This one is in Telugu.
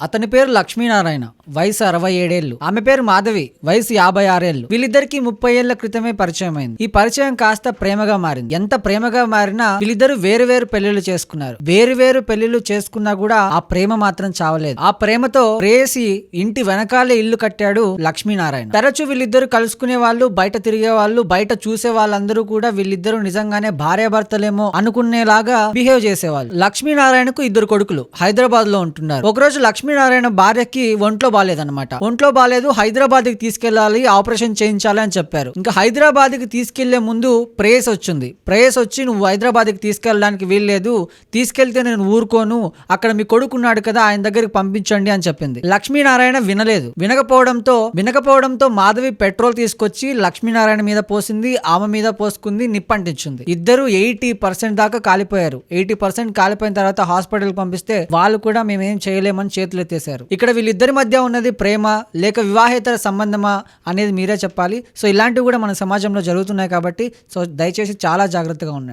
అతని పేరు లక్ష్మీనారాయణ, వయసు 67 ఏళ్లు. ఆమె పేరు మాధవి, వయసు 56 ఏళ్లు. వీళ్ళిద్దరికి 30 ఏళ్ల క్రితమే పరిచయం అయింది. ఈ పరిచయం కాస్త ప్రేమగా మారింది. ఎంత ప్రేమగా మారినా వీళ్ళిద్దరు వేరు వేరు పెళ్లిళ్లు చేసుకున్నారు. వేరు వేరు పెళ్లిళ్లు చేసుకున్నా కూడా ఆ ప్రేమ మాత్రం చావలేదు. ఆ ప్రేమతో ప్రేయసి ఇంటి వెనకాలే ఇల్లు కట్టాడు లక్ష్మీనారాయణ. తరచూ వీళ్ళిద్దరు కలుసుకునే వాళ్ళు, బయట తిరిగే వాళ్ళు, బయట చూసే వాళ్ళందరూ కూడా వీళ్ళిద్దరు నిజంగానే భార్యాభర్తలేమో అనుకునేలాగా బిహేవ్ చేసేవాళ్ళు. లక్ష్మీనారాయణకు 2 కొడుకులు హైదరాబాద్ లో ఉంటున్నారు. ఒకరోజు లక్ష్మీనారాయణ భార్యకి ఒంట్లో బాలేదన్నమాట. ఒంట్లో బాలేదు, హైదరాబాద్ కి తీసుకెళ్లాలి, ఆపరేషన్ చేయించాలి అని చెప్పారు. ఇంకా హైదరాబాద్ కి తీసుకెళ్లే ముందు ప్రేయస్ వచ్చింది. ప్రేయస్ వచ్చి నువ్వు హైదరాబాద్ కి తీసుకెళ్ళడానికి వీల్లేదు, తీసుకెళ్తే నేను ఊరుకోను, అక్కడ మీ కొడుకున్నాడు కదా ఆయన దగ్గరికి పంపించండి అని చెప్పింది. లక్ష్మీనారాయణ వినలేదు. వినకపోవడంతో మాధవి పెట్రోల్ తీసుకొచ్చి లక్ష్మీనారాయణ మీద పోసింది, ఆమె మీద పోసుకుంది, నిప్పంటించింది. ఇద్దరు 80% దాకా కాలిపోయారు. 80% కాలిపోయిన తర్వాత హాస్పిటల్ పంపిస్తే వాళ్ళు కూడా మేమేం చేయలేమని చేతులు ఎత్తేశారు. ఇక్కడ వీళ్ళిద్దరి మధ్య ఉన్నది ప్రేమ లేక వివాహేతర సంబంధమా అనేది మీరే చెప్పాలి. సో ఇలాంటివి కూడా మన సమాజంలో జరుగుతున్నాయి కాబట్టి సో దయచేసి చాలా జాగ్రత్తగా ఉండండి.